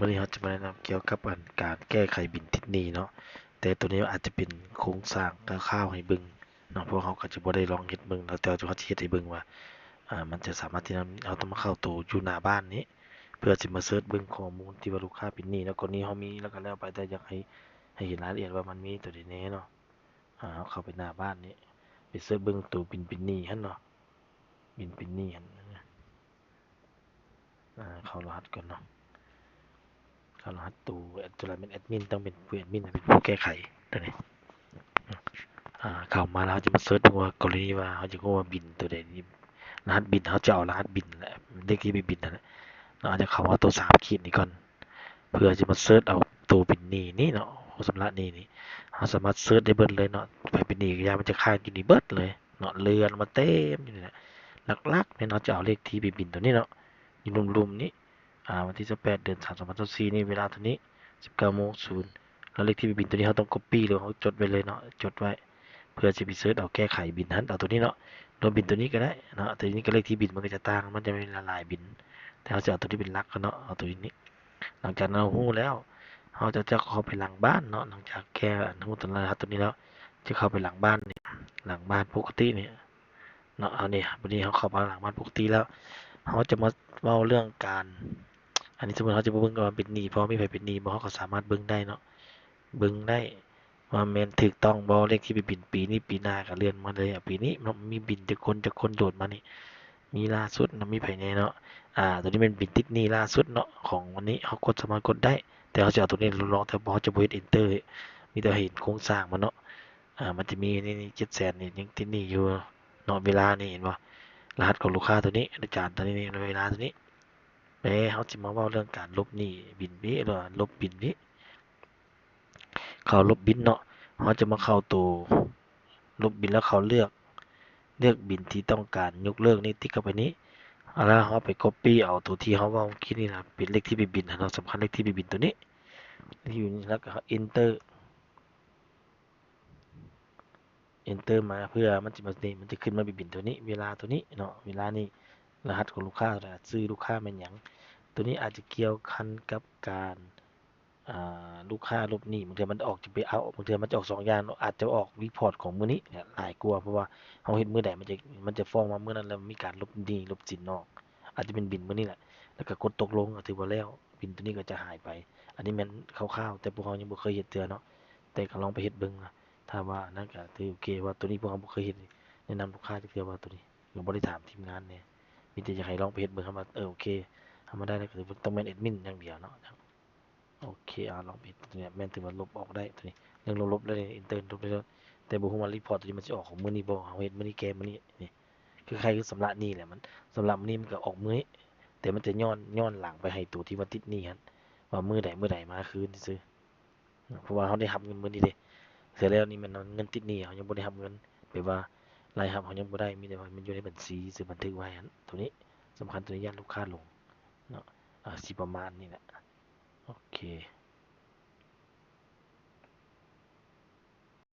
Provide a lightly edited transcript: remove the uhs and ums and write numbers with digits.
วันนี้เราจะมาแนะนำเกี่ยวกับการแก้ไขบินติดหนี้เนาะแต่ตัวนี้อาจจะเป็นโครงสร้างคร่าวๆให้เบิ่งเนาะเพราะเขาก็จะบ่ได้ลองเฮ็ดเบิ่งแล้วแต่ว่าเขาจะเฮ็ดให้เบิ่งว่ามันจะสามารถที่เราต้องมาเข้าตัวอยู่หน้าบ้านนี้เพื่อสิมาเซิร์ชเบิ่งข้อมูลที่ว่าลูกค้าเป็นหนี้แล้วกรณีเขามีแล้วก็แล้วไปแต่อยากให้เห็นรายละเอียดว่ามันมีตัวใดแหน่เนาะเราเข้าไปหน้าบ้านนี้ไปเซิร์ชเบิ่งตัวบินเป็นหนี้หั่นเนาะบินเป็นหนี้หั่นเข้ารหัสก่อนเนาะเข้ารหัสตัวนั้นเป็นแอดมินต้องเป็นผู้แอดมินเป็นผู้แก้ไขตัวนี้ เข้ามาแล้วจะมาเซิร์ชดูว่ากรณีว่าเขาจะรู้ว่าบินตัวใดนี่รหัสบินเขาจะเอารหัสบินแหละเลขที่ไปบินนั่นแหละเราอาจจะเข้าว่าตัว3ขีดนี้ก่อนเพื่อจะมาเซิร์ชเอาตัวบินนี่เนาะสำหรับนี่เขาสามารถเซิร์ชได้เบิดเลยเนาะไปเป็นนี่ก็ยามันจะค่ายอยู่นี่เบิดเลยเนาะเรือนมาเต็มอยู่นี่แหละหลักๆเนี่ยเราจะเอาเลขที่ไปบินตัวนี้เนาะอยู่รุมๆนี้วันที่18 เดือน 3 2024นี่เวลาเท่านี้ 19:00แล้วเลขที่ไปบินตัวนี้เขาต้อง copy หรือเขาจดไว้เลยเนาะจดไว้เพื่อจะไปเซิร์ชเอาแก้ไขบินนั้นเอาตัวนี้เนาะรวมบินตัวนี้ก็ได้เนาะตัวนี้ก็เลขที่บินมันก็จะต่างมันจะไม่ละลายบินแต่เขาจะเอาตัวที่เป็นหลักก็เนาะเอาตัวนี้หลังจากนั้นเราฮู้แล้วเขาจะเข้าไปหลังบ้านเนาะหลังจากแก้ฮู้ตัวรหัสตัวนี้แล้วจะเข้าไปหลังบ้านนี่หลังบ้านปกตินี่เนาะเอาเนี่ยวันนี้เขาเข้ามาหลังบ้านปกติแล้วเขาจะมาเล่าเรื่องการอันนี้สมมติเขาจะเบิ่งว่าเป็นหนี้เพราะไม่ไปเป็นหนี้บ่เขาก็สามารถเบิ่งได้เนาะเบิ่งได้ว่าแม่นถูกต้องบ่เลขที่ไปบินปีนี้ปีหน้าก็เลื่อนมาเลยปีนี้มันมีบินจากคนโดดมานี่มีล่าสุดนะมีไผแน่เนาะตัวนี้เป็นบินติดหนี้ล่าสุดเนาะของวันนี้เขาสามารถกดได้แต่เขาจะเอาตัวนี้ลองแต่บ่เขาจะบ่เฮ็ด enter มีแต่เห็นโครงสร้างมันเนาะมันจะมีนี่700,000นี่ยังติดหนี้อยู่เนาะเวลานี่เห็นบ่รหัสของลูกค้าตัวนี้อาจารย์ตัวนี้เวลาตัวนี้เขาจะมาเว้าเรื่องการลบหนี้บินนี้หรือลบบินนี้เขาลบบินเนาะเขาจะมาเข้าตัวลบบินแล้วเขาเลือกบินที่ต้องการยกเลิกนี่ติ๊กเข้าไปนี้แล้วเขาไป copy เอาตัวที่เขาว่าคิดนี่นะเป็นเลขที่ไปบินเราสำคัญเลขที่ไปบินตัวนี้ที่อยู่นี่แล้วก็ enter มาเพื่อมันจะมันจะขึ้นมาบินตัวนี้เวลาตัวนี้เนาะเวลานี้รหัสของลูกค้าซื้อลูกค้าเป็นหยังตัวนี้อาจจะเกี่ยวพันกับการลูกค้าลบหนี้บางทีมันออกจะไปเอาบางทีมันจะออก2อย่างอาจจะออกรีพอร์ตของมื้อนี้เนี่ยหลายกว่าเพราะว่าเราเฮ็ดมื้อใดมันจะฟ้องมามื้อนั้นแล้วมีการลบหนี้ลบสินนอกอาจจะเป็นบิลมื้อนี้แหละแล้วก็กดตกลงก็ถือว่าแล้วบิลตัวนี้ก็จะหายไปอันนี้แม่นคร่าวๆแต่พวกเรายังบ่เคยเฮ็ดเทื่อเนาะแต่ก็ลองไปเฮ็ดเบิ่งถ้าว่านั่นก็ถือโอเคว่าตัวนี้พวกเราบ่เคยเฮ็ดแนะนำลูกค้าจักเทื่อว่าตัวนี้ก็บ่ได้ถามทีมงานแหน่มีแต่อยากให้ลองไปเฮ็ดเบิ่งครับว่าโอเคทำมาได้แล้วก็ถือว่าต้องแม่นแอดมินอย่างเดียวเนาะ โอเคลองปิดตัวนี้แม่นถือว่าลบออกได้ตัวนี้เรื่องลบได้อินเตอร์ลบได้แล้วแต่บ่ฮู้ว่ารีพอร์ตตัวนี้มันสิออกของมื้อนี้บ่เฮาเฮ็ดมื้อนี้แก้มื้อนี้นี่คือใครคือสำระหนี้แหละมันสำหรับมื้อนี้มันก็ออกมื้อนี้แต่มันจะย้อนหลังไปให้ตัวที่ว่าติดหนี้หั่นว่ามื้อใดมาคืนซื่อเพราะว่าเฮาได้รับเงินมื้อนี้เด้เสร็จแล้วนี่มันเงินติดหนี้เฮายังบ่ได้รับเงินแบบว่ารายรับเฮายังบ่ได้มีแต่ว่ามันอยู่ในบัญชีซื่อบันทึกไว้หั่นตัวนี้สำคัญตัวนี้ย้านลูกค้าหลงเนาะสิประมาณนี้แหละโอเค